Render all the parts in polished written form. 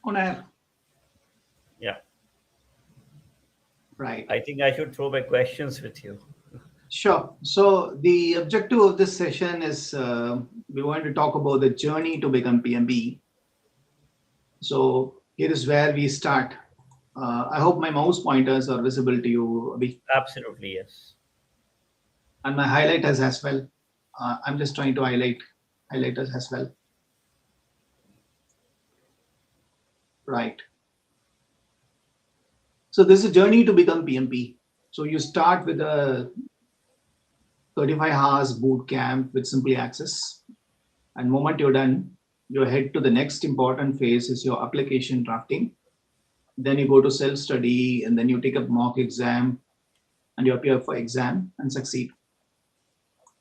On air. Yeah, Right. I think I should throw my questions with you. Sure. So the objective of this session is we want to talk about the journey to become PMP. So here is where we start. I hope my mouse pointers are visible to you, Abhi, Absolutely, yes. and my highlighters as well. I'm just trying to highlight highlighters as well. Right. So this is a journey to become PMP. So you start with a 35 hours boot camp with Simply Access, and moment you're done, you head to the next important phase is your application drafting. Then you go to self study, and then you take a mock exam, and you appear for exam and succeed.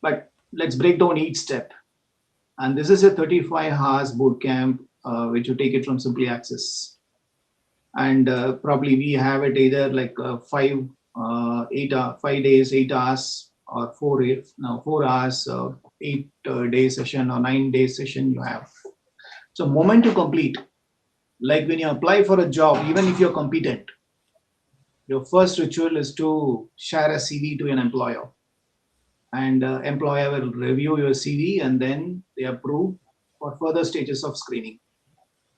But let's break down each step. And this is a 35 hours boot camp, which you take it from Simply Access. And probably we have it either like 5 days, 8 hours, or 4 hours, 8 day session or 9 day session you have. So moment to complete, like when you apply for a job, even if you're competent, your first ritual is to share a CV to an employer, and employer will review your CV and then they approve for further stages of screening.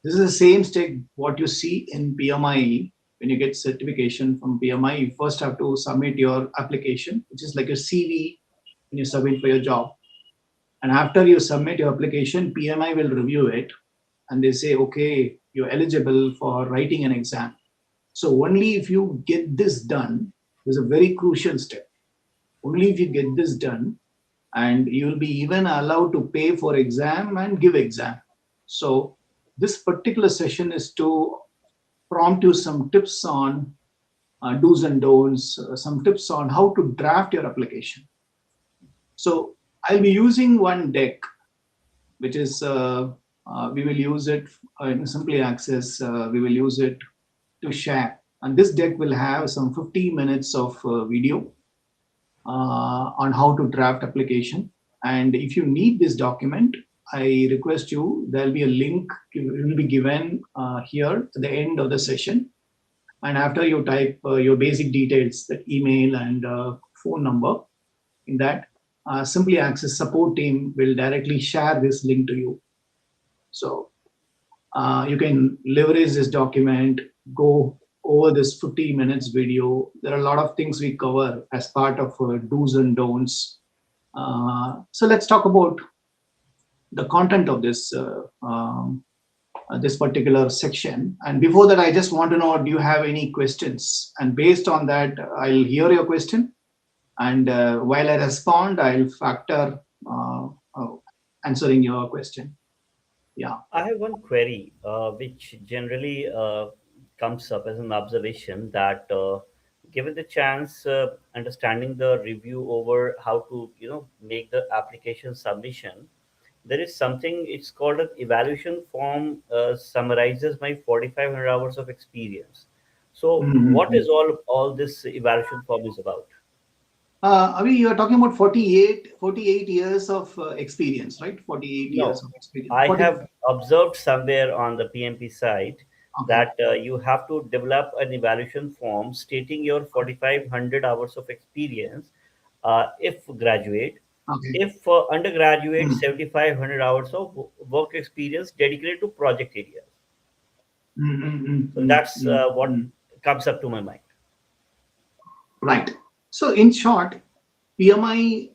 This is the same step what you see in PMI. When you get certification from PMI, you first have to submit your application, which is like a CV when you submit for your job. And after you submit your application, PMI will review it and they say, okay, you're eligible for writing an exam. So only if you get this done, there's a very crucial step. Only if you get this done, and you will be even allowed to pay for exam and give exam. So this particular session is to prompt you some tips on do's and don'ts, some tips on how to draft your application. So I'll be using one deck, which is we will use it in Simply Access. We will use it to share, and this deck will have some 50 minutes of video on how to draft application. And if you need this document, I request you, there'll be a link, it will be given here at the end of the session. And after you type your basic details, that email and phone number, in that Simply Access support team will directly share this link to you. So you can leverage this document, go over this 50 minutes video. There are a lot of things we cover as part of do's and don'ts. So let's talk about the content of this particular section. And before that, I just want to know, do you have any questions? And based on that, I'll hear your question. And while I respond, I'll factor answering your question. Yeah. I have one query, which generally comes up as an observation that, given the chance, understanding the review over how to, make the application submission, there is something. It's called an evaluation form. Summarizes my 4,500 hours of experience. So, what Mhm. is all this evaluation form is about? Avi, you are talking about 48 years of experience, right? 48 years No, of experience. I 40. have observed somewhere on the PMP site Okay. that you have to develop an evaluation form stating your 4,500 hours of experience, if graduate, Okay. if undergraduate, Mm. 7,500 hours of work experience dedicated to project areas. Mm, mm, mm, So mm, that's mm, what mm. comes up to my mind. Right. So in short, PMI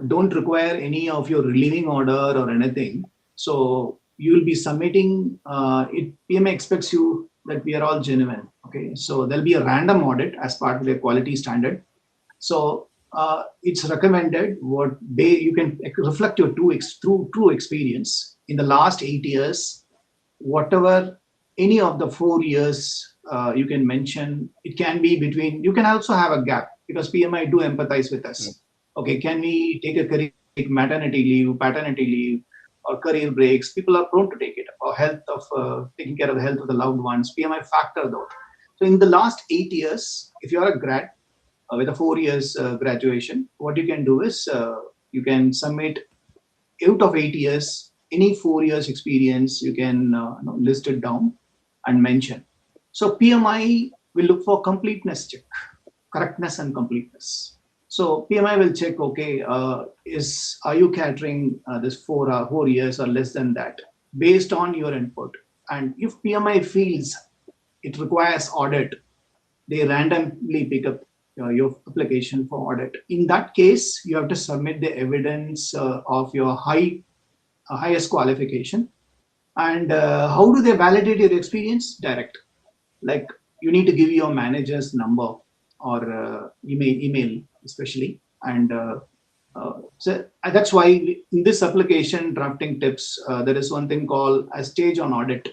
don't require any of your relieving order or anything. So you will be submitting it. PMI expects you that we are all genuine. Okay. So there'll be a random audit as part of their quality standard. So it's recommended what they you can reflect your true experience in the last 8 years, whatever any of the 4 years you can mention. It can be between. You can also have a gap because PMI do empathize with Hmm. us. Okay, can we take a career break, maternity leave, paternity leave, or career breaks? People are prone to take it, or health of taking care of the health of the loved ones. PMI factor though. So in the last 8 years, if you are a grad with a 4 years graduation, what you can do is you can submit out of 8 years, any 4 years experience, you can list it down. and mention. So PMI will look for completeness check, correctness and completeness. So PMI will check, okay, are you catering this 4 years or less than that based on your input? And if PMI feels it requires audit, they randomly pick up your application for audit. In that case, you have to submit the evidence of your highest qualification. And how do they validate your experience? Direct. Like you need to give your manager's number or email especially. And so that's why in this application drafting tips, there is one thing called a stage on audit,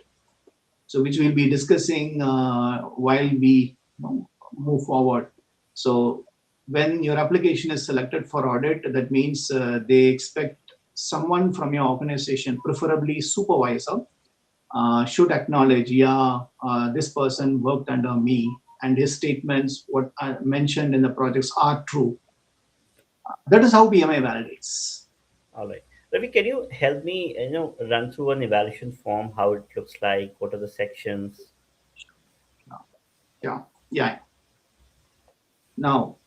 so which we'll be discussing while we move forward. So when your application is selected for audit, that means they expect someone from your organization, preferably supervisor, should acknowledge, yeah, this person worked under me and his statements, what I mentioned in the projects are true. That is how PMI validates. All right. Ravi, can you help me, run through an evaluation form, how it looks like, what are the sections? Yeah, yeah. Now,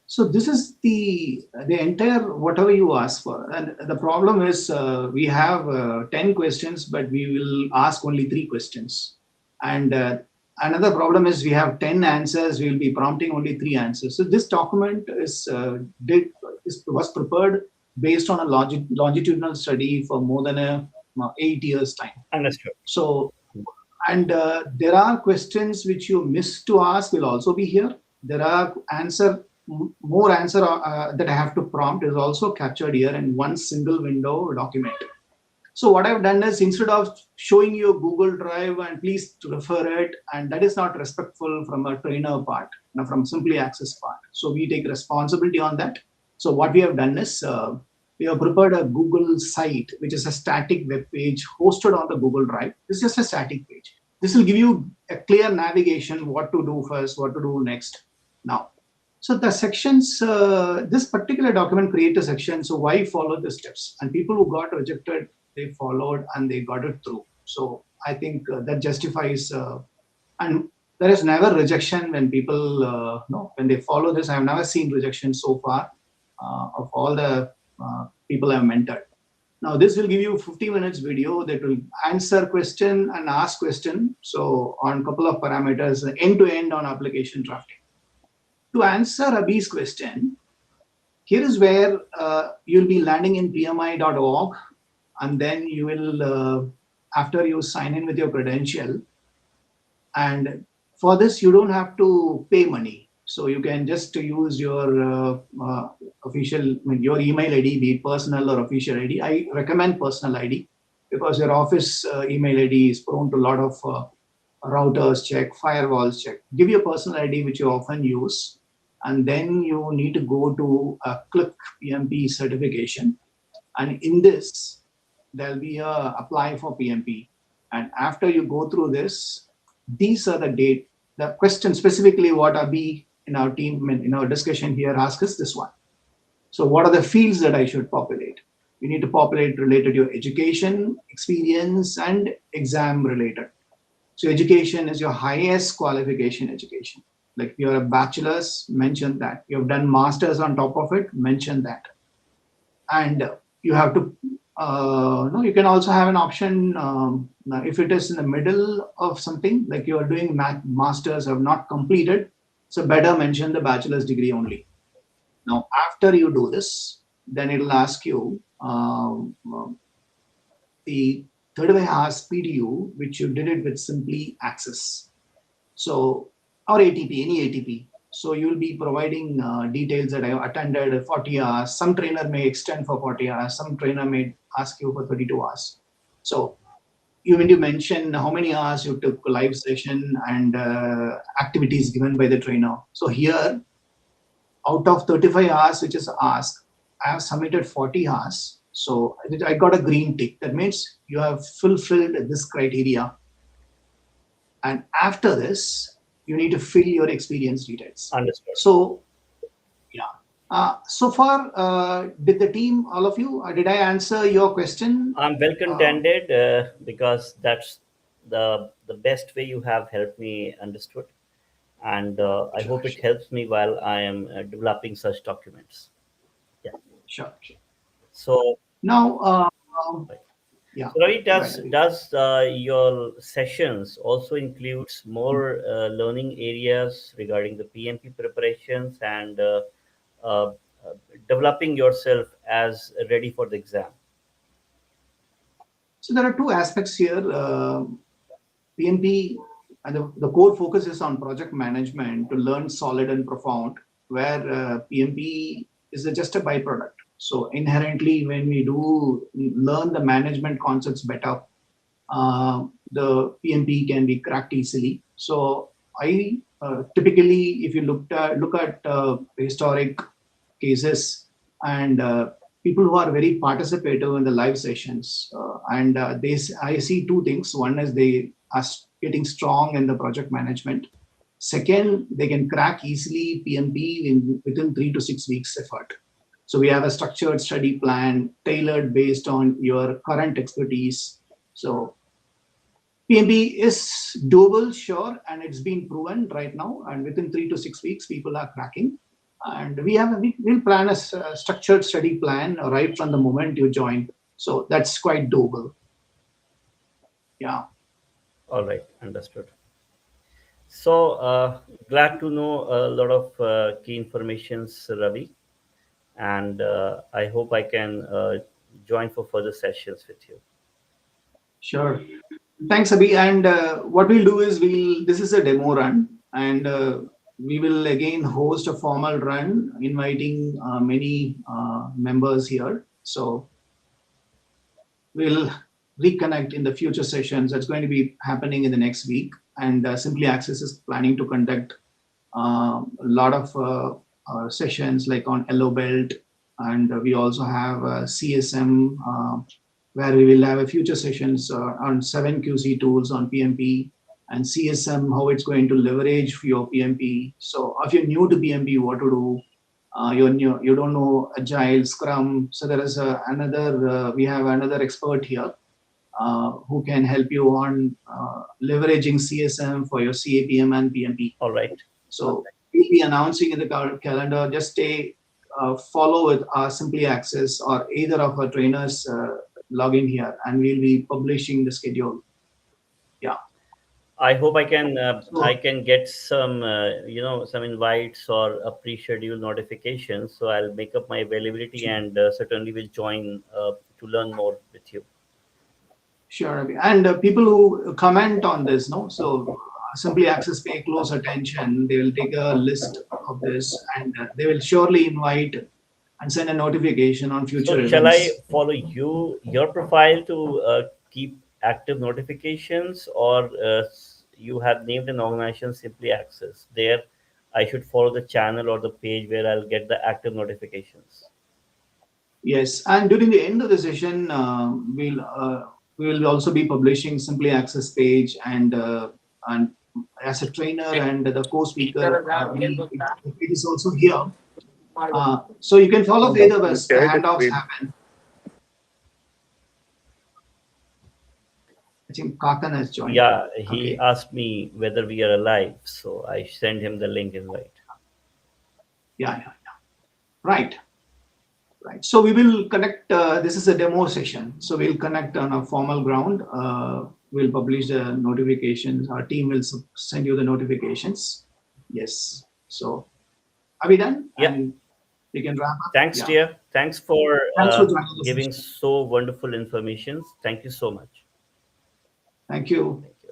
so this is the entire whatever you ask for, and the problem is we have 10 questions, but we will ask only 3 questions, and another problem is we have 10 answers. We will be prompting only 3 answers. So this document was prepared based on a longitudinal study for more than 8 years time. Understood. So and there are questions which you missed to ask will also be here. There are more answer that I have to prompt is also captured here in one single window document. So what I've done is, instead of showing you Google Drive and please refer it, and that is not respectful from a trainer part, from Simply Access part. So we take responsibility on that. So what we have done is we have prepared a Google site, which is a static web page hosted on the Google Drive. This is just a static page. This will give you a clear navigation, what to do first, what to do next. Now, so the sections, this particular document create a section. So why follow the steps? And people who got rejected, they followed and they got it through. So I think that justifies, and there is never rejection when people, no, when they follow this. I have never seen rejection so far of all the people I have mentored. Now this will give you 50 minutes video that will answer question and ask question. So on a couple of parameters, end to end on application drafting. To answer Abhi's question, here is where you'll be landing in pmi.org, and then you will, after you sign in with your credential, and for this you don't have to pay money. So you can just use your official, your email ID, be it personal or official ID. I recommend personal ID because your office email ID is prone to a lot of routers check, firewalls check. Give your personal ID, which you often use, and then you need to go to a click PMP certification. And in this, there'll be a apply for PMP. And after you go through this, these are the question specifically what Abhi in our team, in our discussion here, ask us this one. So what are the fields that I should populate? You need to populate related to your education, experience, and exam related. So education is your highest qualification education. Like you're a bachelor's, mention that. You've done masters on top of it, mention that. And you have to, no, you can also have an option if it is in the middle of something, like you're doing masters, have not completed, so better mention the bachelor's degree only. Now, after you do this, then it'll ask you the 35 hours PDU, which you did it with Simply Access. So, or ATP, any ATP. So you will be providing details that I attended 40 hours. Some trainer may extend for 40 hours. Some trainer may ask you for 32 hours. So you need to mention how many hours you took live session and activities given by the trainer. So here, out of 35 hours which is asked, I have submitted 40 hours. So I got a green tick. That means you have fulfilled this criteria. And after this, you need to fill your experience details. Understood. So, yeah. So far, did the team, all of you, did I answer your question? I'm well contented because that's the best way you have helped me understood, and I Sure, hope it sure, helps me while I am developing such documents. Yeah. sure, sure. So, Now, um, right. yeah, So Ravi, go ahead, Abhi. does your sessions also includes more learning areas regarding the PMP preparations and uh, developing yourself as ready for the exam? So there are two aspects here. PMP and the core focus is on project management to learn solid and profound, where PMP is just a byproduct. So inherently, when we do learn the management concepts better, the PMP can be cracked easily. So I typically, if you look at historic cases and people who are very participative in the live sessions, and I see two things. One is they are getting strong in the project management. Second, they can crack easily PMP within 3 to 6 weeks effort. So we have a structured study plan tailored based on your current expertise. So PMB is doable, sure, and it's been proven right now. And within 3 to 6 weeks, people are cracking. And we'll plan a structured study plan right from the moment you join. So that's quite doable. Yeah, All right, understood. So glad to know a lot of key informations, Ravi, and I hope I can join for further sessions with you. sure. Thanks, Abhi. And what we'll do is this is a demo run, and we will again host a formal run, inviting many members here. So we'll reconnect in the future sessions. That's going to be happening in the next week. And Simply Access is planning to conduct a lot of sessions like on Yellow Belt. And we also have CSM, where we will have a future sessions on 7QC tools on PMP and CSM, how it's going to leverage your PMP. So if you're new to PMP, what to do, you're new, you don't know Agile, Scrum. So there is we have another expert here who can help you on leveraging CSM for your CAPM and PMP. All right. So we'll be announcing in the calendar. Just follow with our Simply Access or either of our trainers log in here, and we'll be publishing the schedule. Yeah. I hope I So can get some some invites or a pre-scheduled notifications. So I'll make up my availability and certainly will join to learn more with you. sure. Abhi. And people who comment on this, no, so Simply Access pay close attention. They will take a list of this, and they will surely invite and send a notification on So future shall I events. follow your profile to keep active notifications, or you have named an organization Simply Access? There, I should follow the channel or the page where I'll get the active notifications. Yes, and during the end of the session, we will also be publishing Simply Access page, and as a trainer and the co-speaker, it is also here. So you can follow either as the handoffs happen. I think Kakan has joined. Yeah, he Okay. asked me whether we are alive, so I sent him the link invite. Yeah, yeah, yeah. Right, right. So we will connect. This is a demo session. So we'll connect on a formal ground. We'll publish the notifications. Our team will send you the notifications. Yes. So are we done? Yeah, And we can wrap up. thanks, Yeah. dear. Thanks for Thanks for joining the giving session. so wonderful information. Thank you so much. Thank you. Thank you.